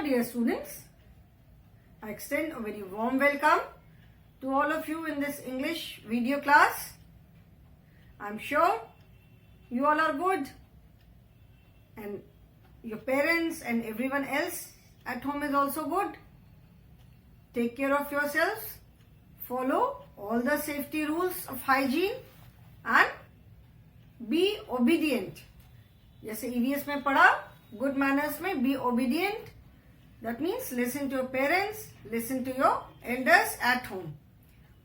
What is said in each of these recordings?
dear students, I extend a very warm welcome to all of you in this English video class. I'm sure you all are good and your parents and everyone else at home is also good. Take care of yourselves, follow all the safety rules of hygiene and be obedient. जैसे EVS में पढ़ा, good manners में be obedient. That means listen to your parents, listen to your elders at home.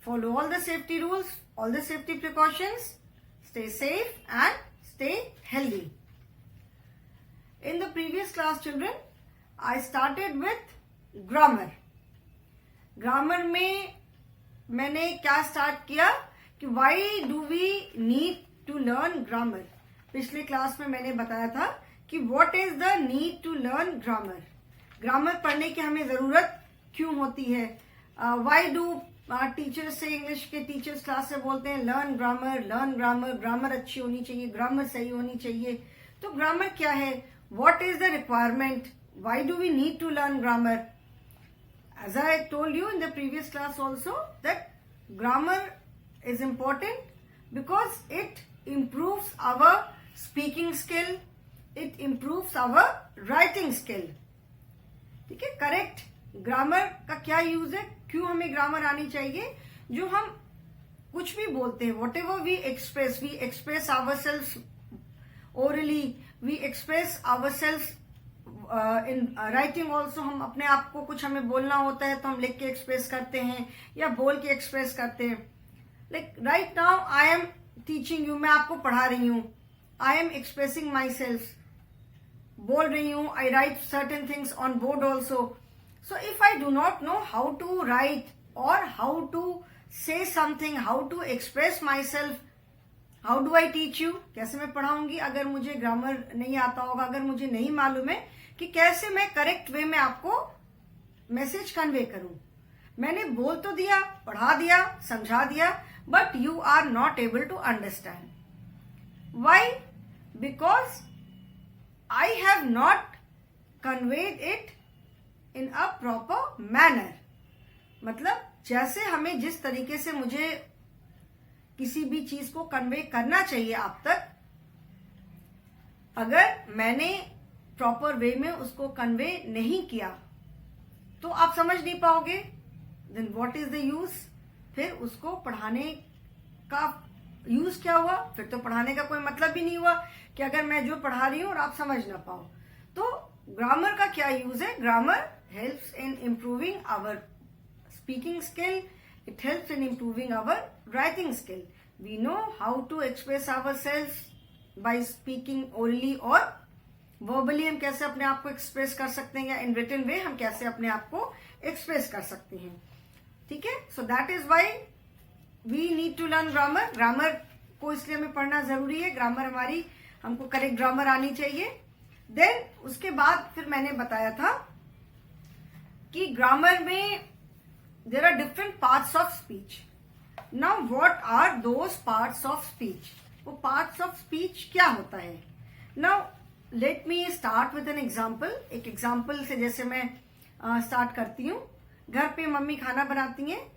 Follow all the safety rules, all the safety precautions. Stay safe and stay healthy. In the previous class, children, I started with grammar. Grammar में मैंने क्या start किया कि why do we need to learn grammar? पिछले class में मैंने बताया था कि what is the need to learn grammar? Grammar पढ़ने की हमें जरूरत क्यों होती है? वाई डू टीचर्स से इंग्लिश के टीचर्स क्लास से बोलते हैं लर्न ग्रामर, ग्रामर अच्छी होनी चाहिए, ग्रामर सही होनी चाहिए. तो ग्रामर क्या है? What is the requirement? Why do we need to learn grammar? As I told you in the previous class also that grammar is important because it improves our speaking skill, it improves our writing skill. ठीक है, correct grammar का क्या use है? क्यों हमें grammar आनी चाहिए? जो हम कुछ भी बोलते हैं, whatever we express our self orally, we express our self in writing also. हम अपने आप को कुछ हमें बोलना होता है तो हम लिख के एक्सप्रेस करते हैं या बोल के एक्सप्रेस करते हैं. Like right now I am teaching you, मैं आपको पढ़ा रही हूं. I am expressing myself, बोल रही हूं. I write certain things on board also. So if I do not know how to write और how to say something, how to express myself, how do I teach you? कैसे मैं पढ़ाऊंगी अगर मुझे grammar नहीं आता होगा, अगर मुझे नहीं मालूम है कि कैसे मैं करेक्ट वे में आपको मैसेज कन्वे करूं. मैंने बोल तो दिया, पढ़ा दिया, समझा दिया, but you are not able to understand. Why? Because I have not conveyed it in a proper manner. मतलब जैसे हमें जिस तरीके से मुझे किसी भी चीज को कन्वे करना चाहिए आप तक, अगर मैंने प्रॉपर वे में उसको कन्वे नहीं किया तो आप समझ नहीं पाओगे. Then what is the use? फिर उसको पढ़ाने का यूज क्या हुआ? फिर तो पढ़ाने का कोई मतलब ही नहीं हुआ कि अगर मैं जो पढ़ा रही हूं और आप समझ ना पाओ. तो ग्रामर का क्या यूज है? Grammar helps in improving our speaking skill, it helps in improving our writing skill. We know how to express our self by speaking only, और वर्बली हम कैसे अपने आप को एक्सप्रेस कर सकते हैं या इन रिटन वे हम कैसे अपने आप को एक्सप्रेस कर सकते हैं. ठीक है, so that is why we need to learn grammar. Grammar को इसलिए हमें पढ़ना जरूरी है. ग्रामर हमारी, हमको करेक्ट ग्रामर आनी चाहिए. देन उसके बाद फिर मैंने बताया था कि ग्रामर में there are different parts of speech. Now what are those parts of speech? वो पार्ट्स ऑफ स्पीच क्या होता है? Now let me start with an example. एक एग्जाम्पल से जैसे मैं स्टार्ट करती हूँ. घर पे मम्मी खाना बनाती हैं.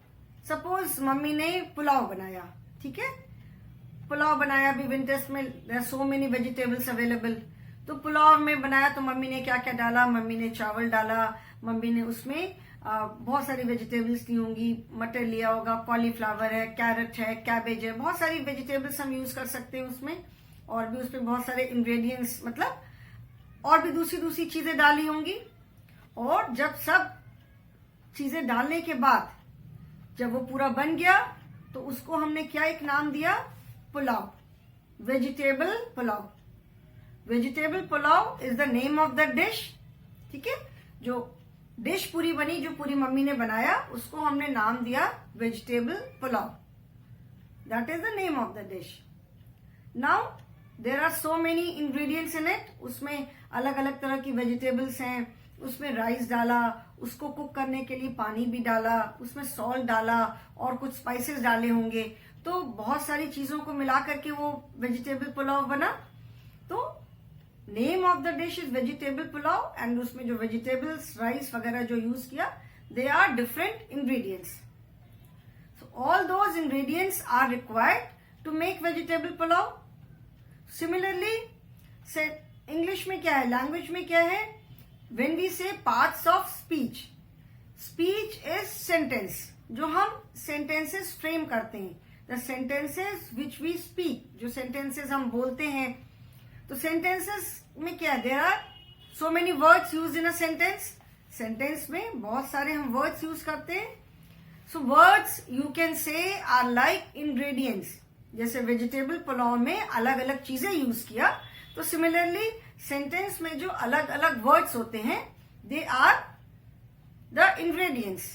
सपोज मम्मी ने पुलाव बनाया. ठीक है, पुलाव बनाया. अभी विंटर्स में there are so many vegetables available. तो पुलाव में बनाया तो मम्मी ने क्या क्या डाला? मम्मी ने चावल डाला, मम्मी ने उसमें बहुत सारी वेजिटेबल्स ली होंगी. मटर लिया होगा, कॉलीफ्लावर है, कैरेट है, कैबेज है, बहुत सारी वेजिटेबल्स हम यूज कर सकते हैं उसमें. और भी उसमें बहुत सारे इंग्रेडिएंट्स, मतलब और भी दूसरी दूसरी चीजें डाली होंगी. और जब सब चीजें डालने के बाद जब वो पूरा बन गया तो उसको हमने क्या एक नाम दिया? Pulao. Vegetable pulao. Vegetable pulao is the name of the dish. ठीक है, जो डिश पूरी बनी, जो पूरी मम्मी ने बनाया, उसको हमने नाम दिया vegetable pulao. That is the name of the dish. Now there are so many ingredients in it. उसमें अलग अलग तरह की वेजिटेबल्स हैं. उसमें राइस डाला, उसको कुक करने के लिए पानी भी डाला, उसमें सॉल्ट डाला और कुछ स्पाइसेस डाले होंगे. तो बहुत सारी चीजों को मिला करके वो वेजिटेबल पुलाव बना. तो name of the dish is vegetable pulao and उसमें जो वेजिटेबल्स राइस वगैरह जो यूज किया they are different ingredients. So all those ingredients are required to make vegetable pulao. Similarly से इंग्लिश में क्या है, लैंग्वेज में क्या है, when we say parts of speech, speech is sentence, जो हम सेंटेंसेस फ्रेम करते हैं. The sentences which we speak, जो सेंटेंसेस हम बोलते हैं. तो सेंटेंसेस में क्या, there are so many words use in a sentence. Sentence में बहुत सारे हम वर्ड्स यूज करते हैं. So words you can say are like ingredients. जैसे वेजिटेबल पुलाव में अलग अलग चीजें यूज किया, तो सिमिलरली सेंटेंस में जो अलग अलग वर्ड्स होते हैं they are the ingredients.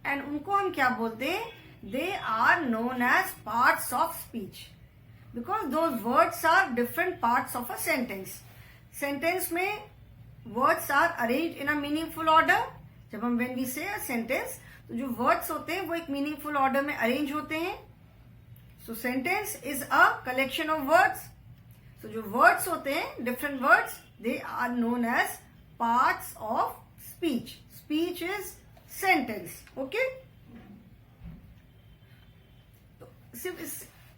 And उनको हम क्या बोलते हैं, they are known as parts of speech, because those words are different parts of a sentence. Sentence में words are arrange in a meaningful order. जब हम व्हेन वी से a sentence, तो जो वर्ड्स होते हैं वो एक मीनिंगफुल ऑर्डर में अरेंज होते हैं. So sentence is a collection of words. So जो वर्ड्स होते हैं, different words, they are known as parts of speech. Speech is sentence. Okay, तो सिर्फ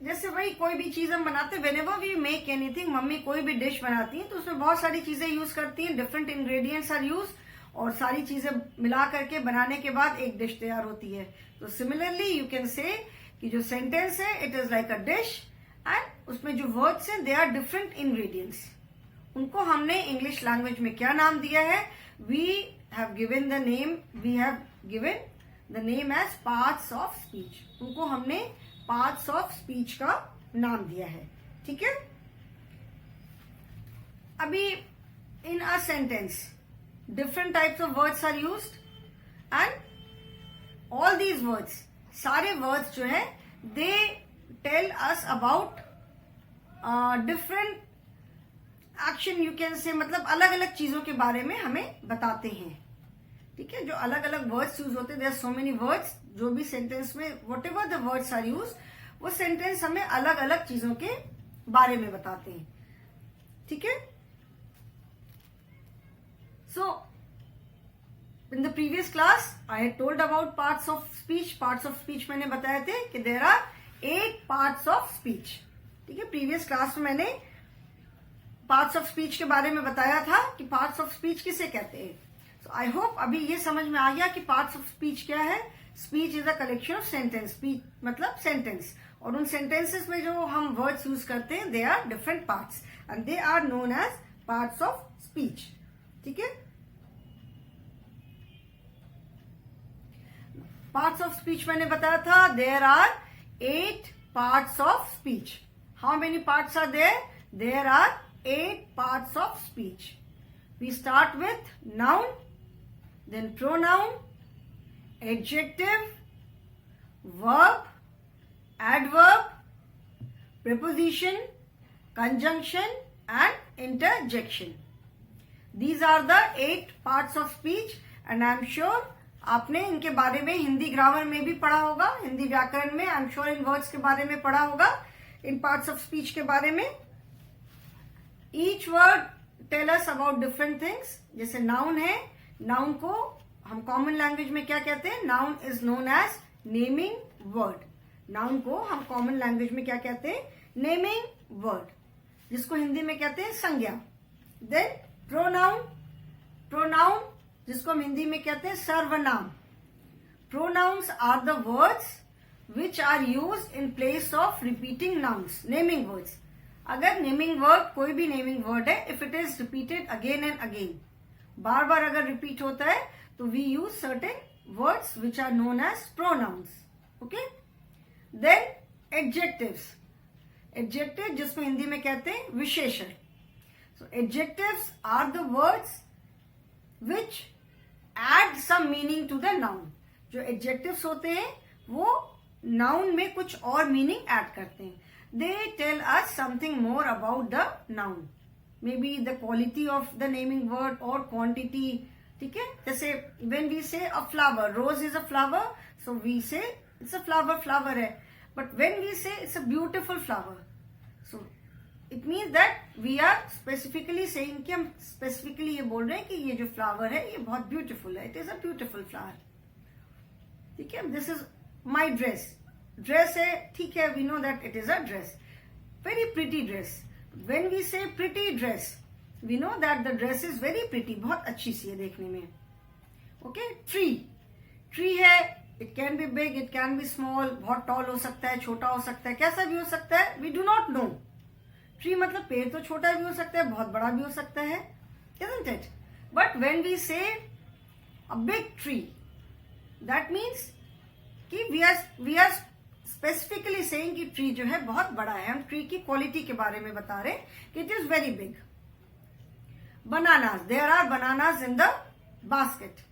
जैसे भाई कोई भी चीज हम बनाते, whenever we make anything, mummy कोई भी डिश बनाती है तो उसमें बहुत सारी चीजें यूज करती हैं, डिफरेंट इंग्रेडिएंट्स आर यूज, और सारी चीजें मिला करके बनाने के बाद एक डिश तैयार होती है. तो सिमिलरली यू कैन से कि जो सेंटेंस है it is like a dish, and उसमें जो वर्ड्स हैं दे आर डिफरेंट इंग्रेडिएंट्स. उनको हमने इंग्लिश लैंग्वेज में क्या नाम दिया है, we have given the name as parts of speech. उनको हमने पार्ट्स ऑफ स्पीच का नाम दिया है. ठीक है. अभी in a sentence different types of words are used, and all these words, सारे वर्ड्स जो है they tell us about different action, you can say, मतलब अलग अलग चीजों के बारे में हमें बताते हैं. ठीक है. जो अलग अलग वर्ड्स यूज होते हैं, there are so many words. जो भी सेंटेंस में whatever the words are use, वो सेंटेंस हमें अलग अलग चीजों के बारे में बताते हैं. ठीक है. So in the previous class I had told about parts of speech. Parts of speech मैंने बताए थे कि there are 8 parts of speech. ठीक है. प्रीवियस क्लास में मैंने पार्ट्स ऑफ स्पीच के बारे में बताया था कि पार्ट्स ऑफ स्पीच किसे कहते हैं. सो आई होप अभी ये समझ में आ गया कि पार्ट्स ऑफ स्पीच क्या है. Speech is a collection of sentence. Speech मतलब सेंटेंस, और उन सेंटेंसेस में जो हम वर्ड्स यूज करते हैं they are different parts, and they are known as parts of speech. ठीक है. पार्ट्स ऑफ स्पीच मैंने बताया था, there are 8 parts of speech. How many parts are there? There are 8 parts of speech. We start with noun, then pronoun, adjective, verb, adverb, preposition, conjunction, and interjection. These are the 8 parts of speech, and I am sure आपने इनके बारे में Hindi grammar में भी पढ़ा होगा, हिंदी व्याकरण में I am sure in words के बारे में पढ़ा होगा, इन पार्ट्स ऑफ स्पीच के बारे में. Each word tell us about different things. जैसे नाउन है, नाउन को हम कॉमन लैंग्वेज में क्या कहते हैं? Noun is known as naming word. Noun को हम कॉमन लैंग्वेज में क्या कहते हैं? नेमिंग वर्ड, जिसको हिंदी में कहते हैं संज्ञा. देन प्रोनाउन, प्रोनाउन जिसको हम हिंदी में कहते हैं सर्वनाम. Pronouns are the words which are used in place of repeating nouns. Naming words, अगर नेमिंग वर्ड, कोई भी नेमिंग वर्ड है, if it is repeated again and again, बार बार अगर रिपीट होता है, तो we use certain words which are known as pronouns. Okay. Then adjectives, adjective जिसको हिंदी में कहते हैं विशेषण. So adjectives are the words which add some meaning to the noun. जो एडजेक्टिव्स होते हैं वो नाउन में कुछ और मीनिंग ऐड करते हैं. They tell us something more about the noun, maybe the quality of the naming word or quantity. ठीक है. जैसे when we say a flower, rose is a flower, so we say it's a flower, flower है. But when we say it's a beautiful flower, so it means that we are specifically saying कि हम specifically ये बोल रहे हैं कि ये जो फ्लावर है ये बहुत ब्यूटीफुल है, it is a beautiful flower. ठीक है, this is my dress. Dress है, ठीक है, we know that it is a dress, very pretty dress. When we say pretty dress, we know that the dress is very pretty, बहुत अच्छी सी है देखने में. Okay, tree. ट्री है, it can be big, it can be small, बहुत tall हो सकता है, छोटा हो सकता है, कैसा भी हो सकता है, we do not know. Tree मतलब पेड़ तो छोटा भी हो सकता है, बहुत बड़ा भी हो सकता है, isn't it? But when we say a big tree, that means कि we are specifically saying कि ट्री जो है बहुत बड़ा है. हम ट्री की क्वालिटी के बारे में बता रहे हैं कि it is very big. Bananas, there are bananas in the basket.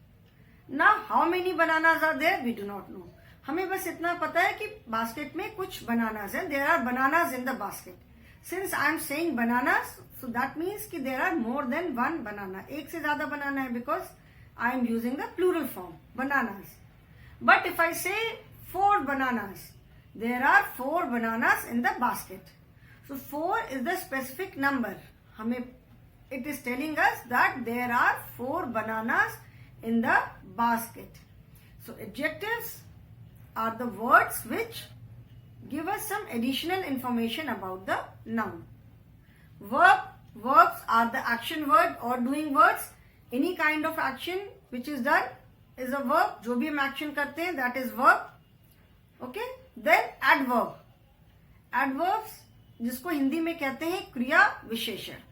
Now how many bananas are there, we do not know. हमें बस इतना पता है कि बास्केट में कुछ बनानास है. There are bananas in the basket. Since I am saying bananas, so that means कि there are more than one banana. एक से ज्यादा बनाना है because I am using the plural form, bananas. But if I say 4 bananas, there are 4 bananas in the basket. So 4 is the specific number. हमें it is telling us that there are 4 bananas in the basket. So adjectives are the words which give us some additional information about the noun. Verbs are the action word or doing words. Any kind of action which is done is a verb. जो भी हम action करते हैं that is verb. Okay. Then adverb. Adverbs जिसको हिंदी में कहते हैं क्रिया विशेषण.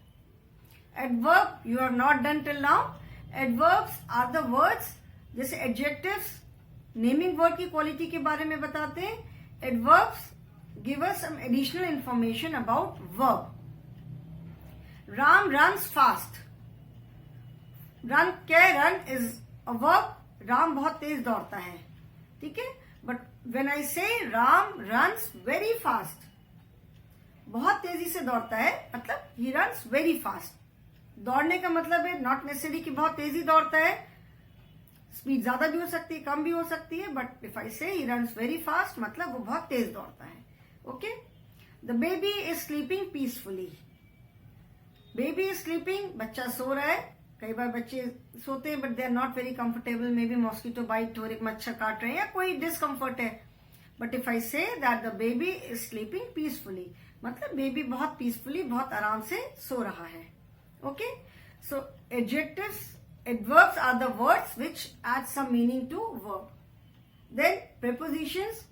Adverb you have not done till now. Adverbs are the words, जैसे adjectives नेमिंग वर्ड की क्वालिटी के बारे में बताते हैं. Adverbs give us some additional information about verb. Ram runs fast. Run is a verb. Ram बहुत तेज दौड़ता है, ठीक है. But when I say Ram runs very fast, बहुत तेजी से दौड़ता है, मतलब he runs very fast. दौड़ने का मतलब है नॉट नेसेसरी कि बहुत तेजी दौड़ता है. स्पीड ज्यादा भी हो सकती है, कम भी हो सकती है. बट इफ आई से ही रन्स वेरी फास्ट, मतलब वो बहुत तेज दौड़ता है. Okay. The baby is sleeping peacefully. Baby is sleeping, बच्चा सो रहा है. कई बार बच्चे सोते हैं but they are not very comfortable, may be mosquito bite हो रही, मच्छर काट रहे हैं या कोई डिस्कम्फर्ट है. But if I say that the baby is sleeping peacefully, मतलब बेबी बहुत पीसफुली, बहुत आराम से सो रहा है. Okay, so adverbs are the words which add some meaning to verb. Then prepositions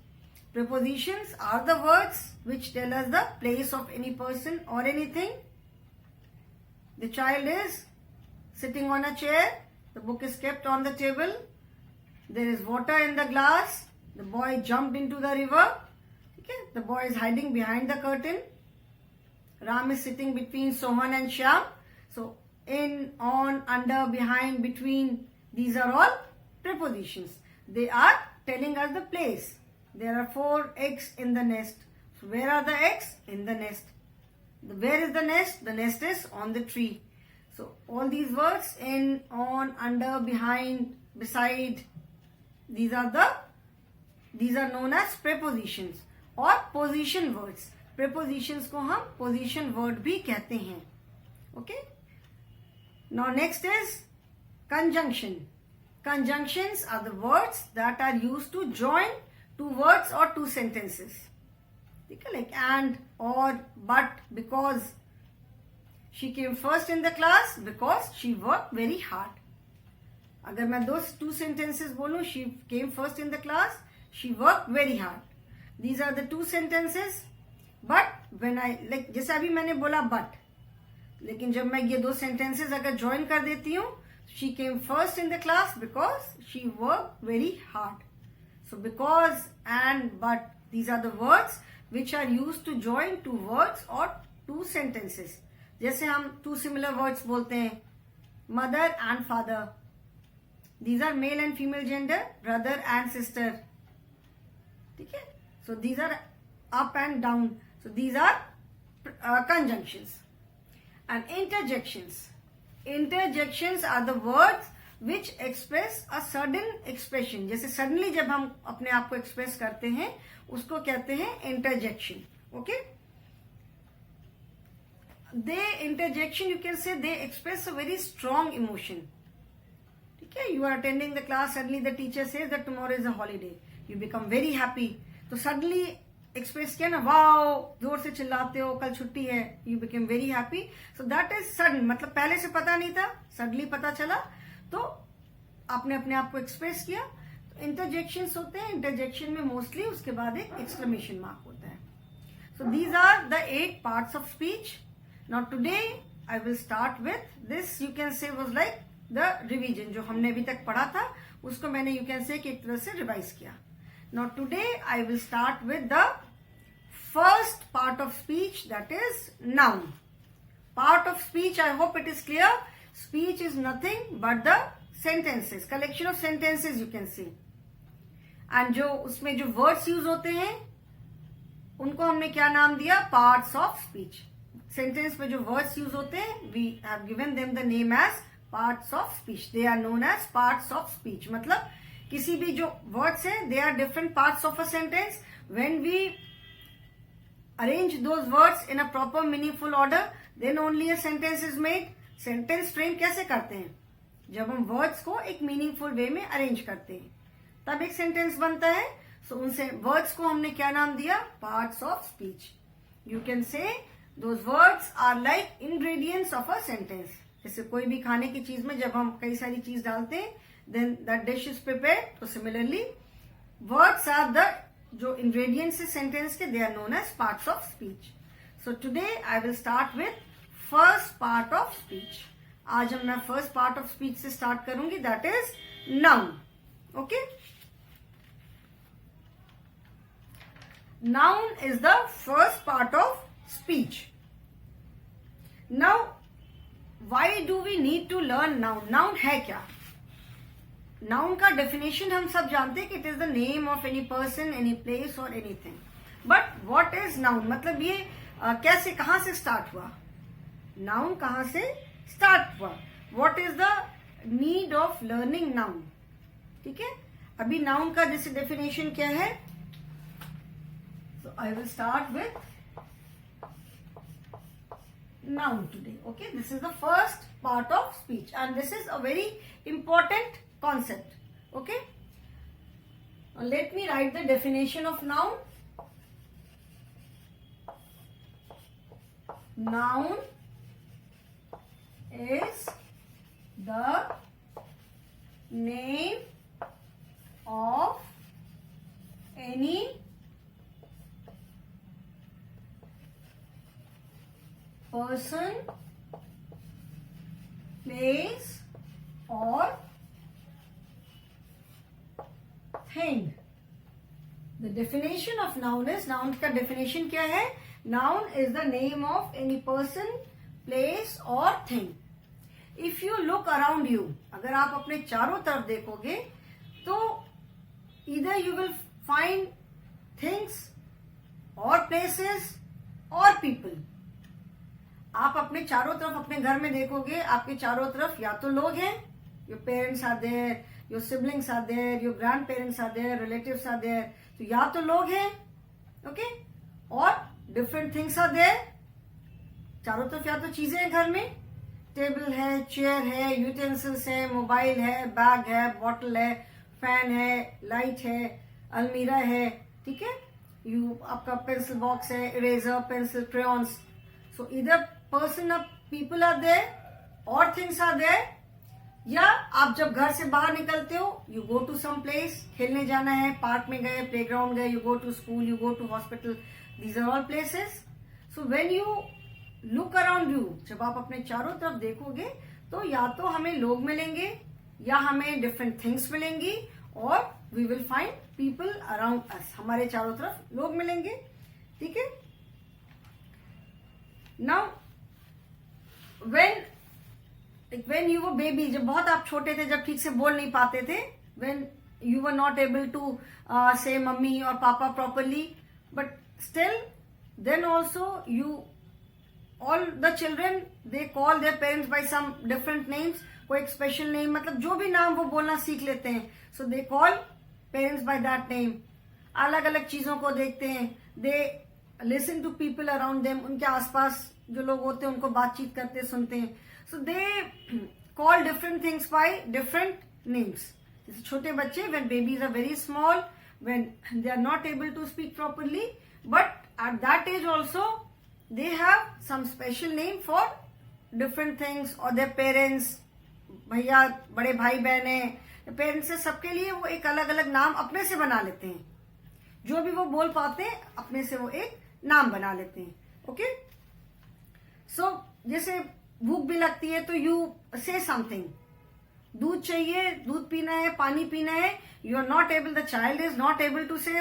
are the words which tell us the place of any person or anything. The child is sitting on a chair, the book is kept on the table, there is water in the glass, the boy jumped into the river. Okay, the boy is hiding behind the curtain, Ram is sitting between Sohan and Shyam. So in, on, under, behind, between, these are all prepositions. They are telling us the place. There are 4 eggs in the nest. So where are the eggs? In the nest. Where is the nest? The nest is on the tree. So all these words, in, on, under, behind, beside, these are known as prepositions or position words. Prepositions को हम position word भी कहते हैं. Okay. Now next is conjunction. Conjunctions are the words that are used to join 2 words or 2 sentences. Like and, or, but, because. She came first in the class because she worked very hard. अगर मैं 2 sentences बोलूं, she came first in the class, she worked very hard. These are the 2 sentences. But when I, like जैसे अभी मैंने बोला but, लेकिन जब मैं ये 2 sentences अगर join कर देती हूँ, she came first in the class because she worked very hard. So because, and, but, these are the words which are used to join 2 words or 2 sentences. जैसे हम 2 similar words बोलते हैं, mother and father. These are male and female gender, brother and sister. ठीक है? So these are up and down. So these are conjunctions. And interjections. Interjections are the words which express a sudden expression. जैसे suddenly जब हम अपने आप को express करते हैं, उसको कहते हैं interjection. Okay? they interjection, you can say they express a very strong emotion. Okay, you are attending the class, suddenly the teacher says that tomorrow is a holiday, you become very happy. तो suddenly express किया ना, wow, जोर से चिल्लाते हो, कल छुट्टी है, you became very happy. So that is sudden, मतलब पहले से पता नहीं था, suddenly पता चला, तो आपने अपने आप को एक्सप्रेस किया. इंटरजेक्शंस होते हैं, इंटरजेक्शन में मोस्टली उसके बाद एक एक्सक्लेमेशन मार्क होता है. So these are the 8 parts of speech. Now today I will start with this, you can say was like the revision. जो हमने अभी तक पढ़ा था उसको मैंने you can say कि एक तरह से रिवाइज किया. Now today I will start with the first part of speech, that is noun. Part of speech, I hope it is clear. Speech is nothing but the sentences, collection of sentences you can see. And जो उसमें जो words use होते हैं उनको हमने क्या नाम दिया, parts of speech. Sentence में जो words use होते हैं we have given them the name as parts of speech. They are known as parts of speech. मतलब किसी भी जो words है they are different parts of a sentence. When we arrange those words in a proper meaningful order, then only a sentence is made. Sentence frame कैसे करते हैं, जब हम words को एक meaningful way में arrange करते हैं तब एक sentence बनता है. So उनसे words को हमने क्या नाम दिया, parts of speech. You can say those words are like ingredients of a sentence. जैसे कोई भी खाने की चीज में जब हम कई सारी चीज डालते हैं then that dish is prepared. So similarly words are the जो ingredients है sentence के, they are known as parts of speech. So today I will start with first part of speech. आज हम मैं first part of speech से start करूंगी, that is noun. Okay. Noun is the first part of speech. Now why do we need to learn noun? Noun है क्या? Noun का definition हम सब जानते हैं कि it is the name of any person, any place or anything. But what is noun? मतलब ये कैसे, कहाँ से start हुआ? Noun कहाँ से start हुआ? What is the need of learning noun? ठीक है, अभी noun का जैसे definition क्या है? So I will start with noun today. Okay, this is the first part of speech and this is a very important concept. Okay, now let me write the definition of noun. Noun is the name of any person, place or thing. The definition of noun is, noun का definition क्या है? Noun is the name of any person, place or thing. If you look around you, अगर आप अपने चारों तरफ देखोगे तो either you will find things or places or people. आप अपने चारों तरफ अपने घर में देखोगे, आपके चारों तरफ या तो लोग हैं, your parents are there, your siblings are there, your grandparents are there, relatives are there. तो या तो लोग हैं, okay, और different things are there. चारों तरफ या तो चीजें हैं घर में, टेबल है, चेयर है, यूटेंसिल्स है, मोबाइल है, बैग है, बॉटल है, फैन है, लाइट है, अलमीरा है, ठीक है, आपका पेंसिल बॉक्स है, eraser, pencil, crayons. So either person or people are there or things are there. या आप जब घर से बाहर निकलते हो, you go to some place, खेलने जाना है, पार्क में गए, प्लेग्राउंड गए, you go to school, you go to hospital. These are all places. So when you look around you, जब आप अपने चारों तरफ देखोगे तो या तो हमें लोग मिलेंगे या हमें different things मिलेंगी और we will find people around us. हमारे चारों तरफ लोग मिलेंगे, ठीक है. Now when you were baby, जब बहुत आप छोटे थे, जब ठीक से बोल नहीं पाते थे, when you were not able to say mummy or papa properly, but still then also you, all the children, they call their parents by some different names. कोई एक special name, मतलब जो भी नाम वो बोलना सीख लेते हैं, so they call parents by that name. अलग अलग चीजों को देखते हैं, they listen to people around them. उनके आसपास जो लोग होते हैं उनको बातचीत करते सुनते हैं, so they call different things by different names. जैसे छोटे बच्चे, when babies are very small, when they are not able to speak properly, but at that age also they have some special name for different things. और their parents, भैया बड़े भाई बहन है, parents से सबके लिए वो एक अलग अलग नाम अपने से बना लेते हैं. जो भी वो बोल पाते हैं अपने से वो एक नाम बना लेते हैं. ओके, सो जैसे भूख भी लगती है तो यू से समथिंग. दूध चाहिए, दूध पीना है, पानी पीना है, you are not able, the child is not able to say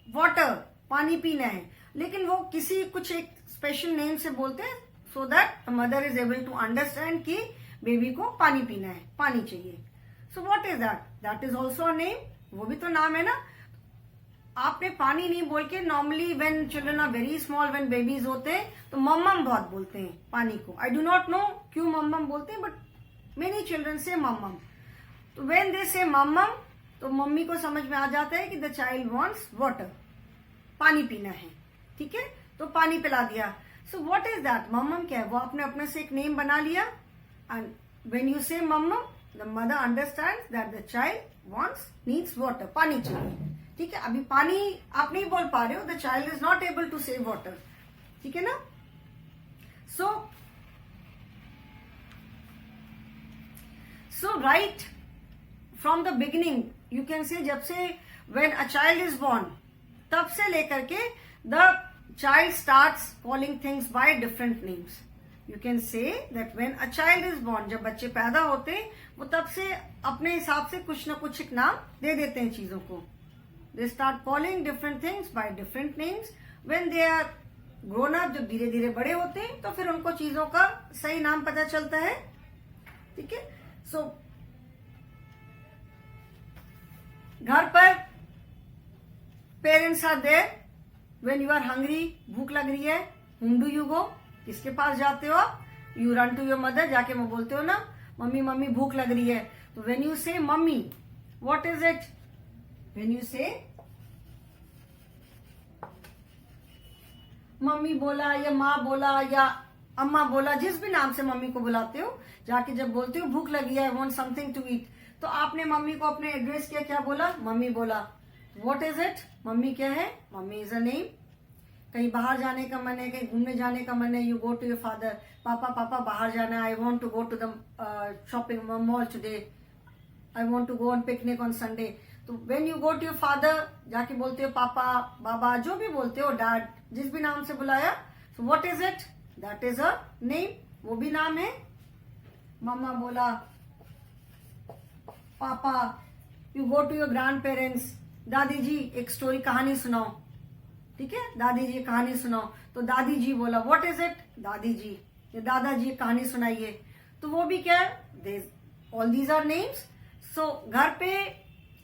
water, पानी पीना है, लेकिन वो किसी कुछ एक स्पेशल नेम से बोलते हैं, so that mother is able to understand कि बेबी को पानी पीना है, पानी चाहिए. So what is that? That is also a name. वो भी तो नाम है ना. आपने पानी नहीं बोल के, normally when children are very small, when babies होते हैं तो मम्मम बहुत बोलते हैं पानी को. आई डू नॉट नो क्यों मम्मम बोलते हैं, बट मेनी चिल्ड्रन से मम्मम. तो व्हेन दे से मम्मम, तो मम्मी को समझ में आ जाता है कि द चाइल्ड वांट्स वाटर, पानी पीना है. ठीक है, तो पानी पिला दिया. So what is that? मम्मम क्या है? वो आपने अपने से एक नेम बना लिया. एंड व्हेन यू से मम्मम, the mother understands that the child wants, needs water, पानी चाहिए. ठीक है, अभी पानी आप नहीं बोल पा रहे हो, the child is not able to say water. ठीक है ना. So right from the beginning you can say, जब से when a child is born, तब से लेकर के the child starts calling things by different names. You can say that when a child is born, जब बच्चे पैदा होते हैं वो तब से अपने हिसाब से कुछ ना कुछ एक नाम दे देते हैं चीजों को. They start calling different things by different names. When they are grown up, जब धीरे धीरे बड़े होते हैं तो फिर उनको चीजों का सही नाम पता चलता है. ठीक है. सो घर पर parents are there. When you are hungry, भूख लग रही है, whom do you go? किसके पास जाते हो आप? You run to your mother. जाके वो बोलते हो ना, मम्मी मम्मी भूख लग रही है. तो व्हेन यू से mummy, what is it? When you say mummy बोला या माँ बोला या अम्मा बोला, जिस भी नाम से मम्मी को बुलाते हो, जाके जब बोलते हो भूख लगी है, वांट समथिंग टू ईट, तो आपने मम्मी को अपने एड्रेस किया, क्या बोला? मम्मी बोला. What is it? मम्मी क्या है? Mummy is a name. कहीं बाहर जाने का मन है, कहीं घूमने जाने का मन है, you go to your father. पापा पापा बाहर जाना है, I want to go to the shopping mall today, I want to go on picnic on Sunday. तो when you go to your father, जाके बोलते हो पापा, बाबा, जो भी बोलते हो, डैड, जिस भी नाम से बुलाया. So what is it? That is a name. वो भी नाम है. मम्मा बोला, पापा. You go to your grandparents, दादी जी एक स्टोरी, कहानी सुनाओ. ठीक है, दादी जी कहानी सुनाओ. तो दादी जी बोला, व्हाट इज इट? दादी जी. या दादाजी कहानी सुनाइए. तो वो भी क्या है? All these are names. So घर पे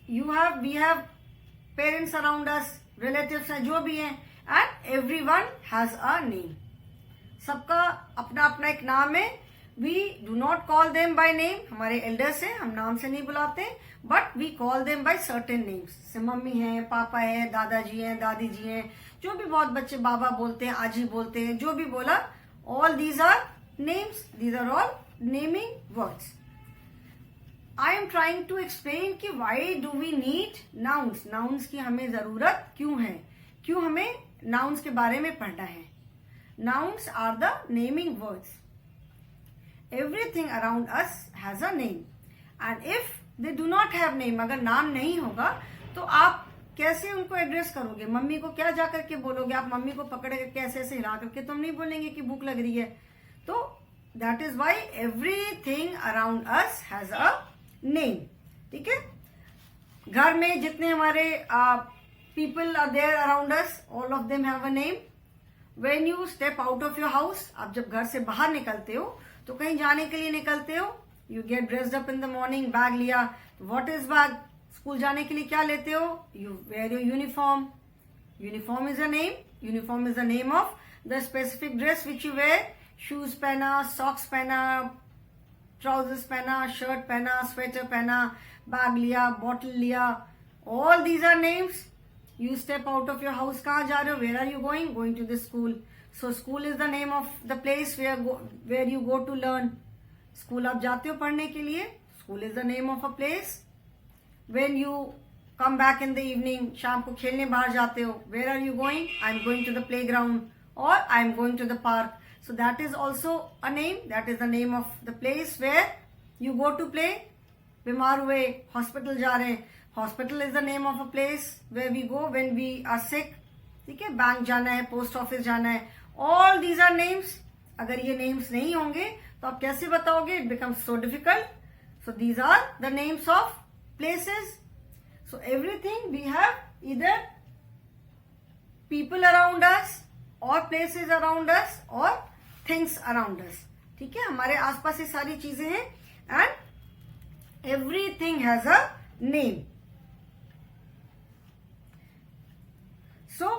we have parents around us, relatives हैं, जो भी हैं, and everyone has a name. सबका अपना अपना एक नाम है. We do not call them by name. हमारे elders हैं, हम नाम से नहीं बुलाते, but we call them by certain names. से मम्मी है, पापा है, दादाजी हैं, दादी जी हैं, जो भी बहुत बच्चे बाबा बोलते हैं, आजी बोलते हैं, जो भी बोला, all these are names. These are all naming words. I am trying to explain कि why do we need nouns? Nouns की हमें जरूरत क्यों है, क्यों हमें nouns के बारे में पढ़ना है. Nouns are the naming words. Everything around us has a name. And if they do not have name, अगर नाम नहीं होगा तो आप कैसे उनको एड्रेस करोगे? मम्मी को क्या जाकर के बोलोगे? आप मम्मी को पकड़ के कैसे ऐसे हिला करके तुम नहीं बोलेंगे कि भूख लग रही है. तो that is why everything around us has a name. ठीक है, घर में जितने हमारे people are there around us, all of them have a name. When you step out of your house, आप जब घर से बाहर निकलते हो तो कहीं जाने के लिए निकलते हो, you get dressed up in the morning, bag लिया. What is bag? स्कूल जाने के लिए क्या लेते हो? You wear your uniform. Uniform is a name. Uniform is the name of the specific dress which you wear. Shoes पहना, socks पहना, trousers पहना, शर्ट पहना, स्वेटर पहना, बैग लिया, बॉटल लिया, all these are names. You step out of your house. कहाँ जा रहे हो? Where are you going? Going to the school. So school is the name of the place where you go to learn. School आप जाते हो पढ़ने के लिए. School is the name of a place. When you come back in the evening, शाम को खेलने बाहर जाते हो. Where are you going? I'm going to the playground or I'm going to the park. So that is also a name. That is the name of the place where you go to play. बीमार हुए, hospital जा रहे हैं. Hospital is the name of a place where we go when we are sick. ठीक है, bank जाना है, post office जाना है. All these are names. अगर ये नेम्स नहीं होंगे तो आप कैसे बताओगे? It becomes so difficult. So these are the names of places. So everything we have either people around us और प्लेसेस अराउंड अस और थिंग्स अराउंड अस. ठीक है, हमारे आसपास ये सारी चीजें हैं and everything has a name. So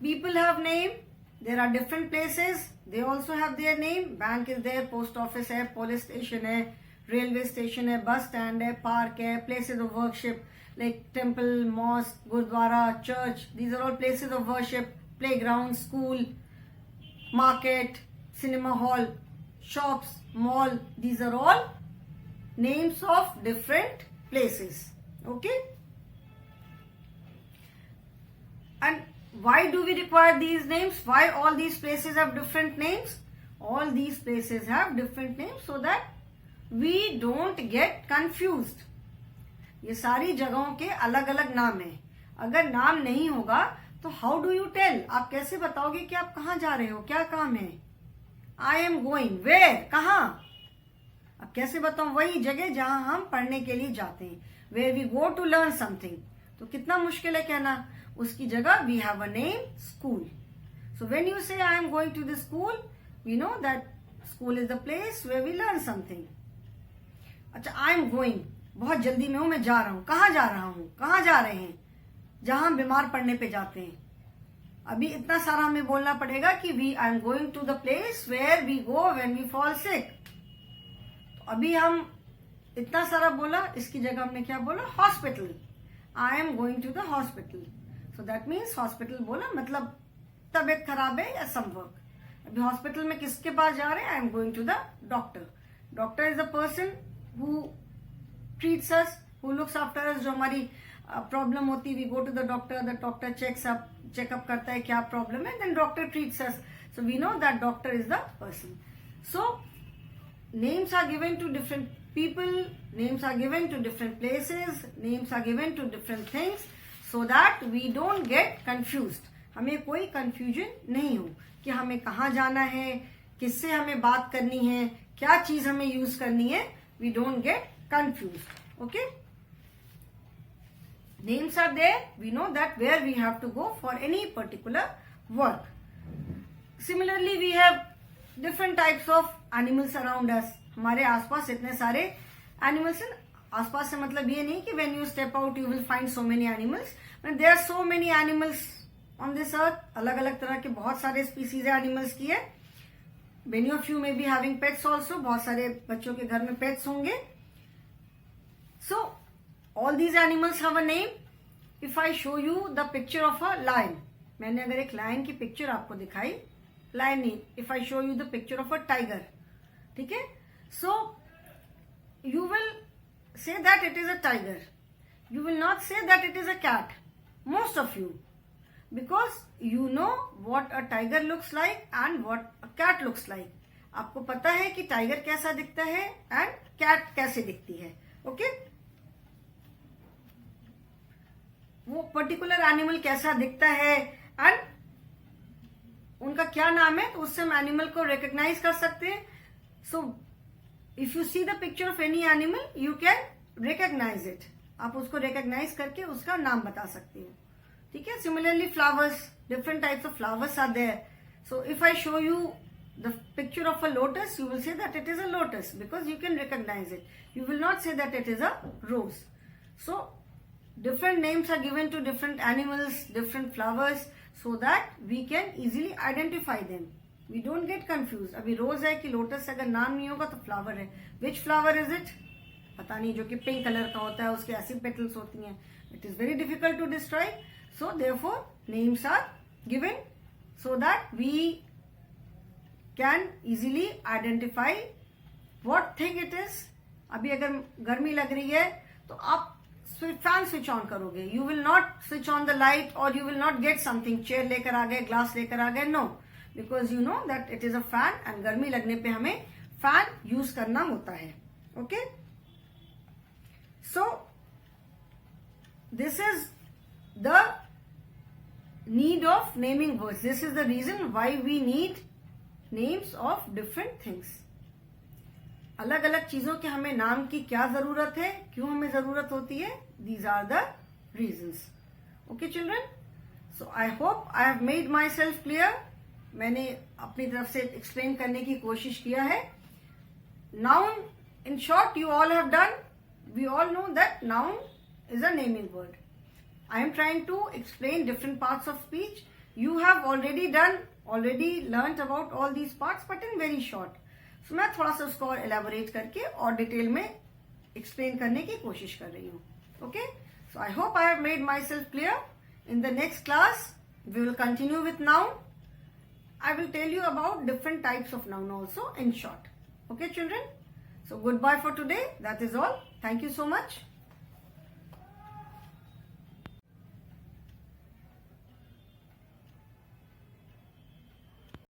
people have name. There are different places, they also have their name. Bank is there, post office है, police station है, railway station है, bus stand है, park है, places of worship like temple, mosque, gurdwara, church. These are all places of worship. Playground, school, market, cinema hall, shops, mall. These are all names of different places. Okay, and why do we require these names? Why all these places have different names? All these places have different names so that we don't get confused. ये सारी जगहों के अलग अलग नाम हैं. अगर नाम नहीं होगा तो how do you tell? आप कैसे बताओगे कि आप कहाँ जा रहे हो, क्या काम है? I am going where? कहाँ? अब कैसे बताऊं? वही जगह जहां हम पढ़ने के लिए जाते हैं. Where we go to learn something. तो कितना मुश्किल है कहना. उसकी जगह we have a name, school. So when you say I am going to the school, we know that school is the place where we learn something. अच्छा, I am going. बहुत जल्दी में हूं, मैं जा रहा हूं. कहाँ जा रहा हूं? कहाँ जा रहे हैं? जहां हम बीमार पड़ने पे जाते हैं. अभी इतना सारा हमें बोलना पड़ेगा कि we I am going to the place where we go when we fall sick. तो अभी हम इतना सारा बोला, इसकी जगह हमने क्या बोला? Hospital. I am going to the hospital. So that means hospital बोला मतलब तबीयत खराब है या सम वर्क. अभी हॉस्पिटल में किसके पास जा रहे हैं? I am going to the doctor. Doctor is the person who treats us, who looks after us. जो हमारी प्रॉब्लम होती है, we go to the doctor checkup करता है क्या प्रॉब्लम है, then doctor treats us. So we know that doctor is the person. So names are given to different people, names are given to different places, names are given to different things so that we don't get confused. हमें कोई confusion नहीं हो कि हमें कहाँ जाना है, किससे हमें बात करनी है, क्या चीज हमें यूज करनी है. We don't get confused. Okay, names are there, we know that where we have to go for any particular work. Similarly we have different types of animals around us. हमारे आसपास इतने सारे animals हैं. आसपास से मतलब ये नहीं कि when you step out you will find so many animals. There are so many animals on this earth. अलग अलग तरह के बहुत सारे species है animals की है. Many of you may be having pets also. बहुत सारे बच्चों के घर में pets होंगे. So all these animals have a name. If I show you the picture of a lion, मैंने अगर एक लायन की पिक्चर आपको दिखाई, लायन नहीं, if I show you the picture of a tiger, ठीक है, so you will say that it is a tiger. You will not say that it is a cat. Most of you, because you know what a tiger looks like and what a cat looks like. आपको पता है कि tiger कैसा दिखता है and cat कैसे दिखती है. ओके, वो पर्टिकुलर एनिमल कैसा दिखता है एंड उनका क्या नाम है, तो उससे हम एनिमल को रिकॉग्नाइज कर सकते हैं. So if you see the picture of any animal you can recognise it. आप उसको रिकॉग्नाइज करके उसका नाम बता सकते हो. ठीक है, similarly flowers, different types of flowers are there. So if I show you the picture of a lotus you will say that it is a lotus because you can recognize it. You will not say that it is a rose. So different names are given to different animals, different flowers, so that we can easily identify them. We don't get confused. अभी रोज है कि lotus, अगर नाम नहीं होगा तो flower है. Which flower is it? पता नहीं, जो कि पिंक कलर का होता है, उसके ऐसी पेटल्स होती हैं. It is very difficult to describe. So therefore names are given so that we can easily identify what thing it is. अभी अगर गर्मी लग रही है तो आप फैन स्विच ऑन करोगे, you will not switch on the light और you will not get something, chair लेकर आ गए, ग्लास लेकर आ गए, no, because you know that it is a fan and गर्मी लगने पे हमें फैन यूज करना होता है. Okay, so this is the need of naming words. This is the reason why we need names of different things. अलग अलग चीजों के हमें नाम की क्या जरूरत है, क्यों हमें जरूरत होती है, these are the reasons. Okay children, so I hope I have made myself clear. मैंने अपनी तरफ से explain करने की कोशिश किया है. Noun, in short, you all have done. We all know that noun is a naming word. I am trying to explain different parts of speech. You have already learnt about all these parts, but in very short. So मैं थोड़ा सा उसको और elaborate करके और detail में explain करने की कोशिश कर रही हूँ. Okay? So I hope I have made myself clear. In the next class, we will continue with noun. I will tell you about different types of noun also in short. Okay, children? So goodbye for today. That is all. Thank you so much.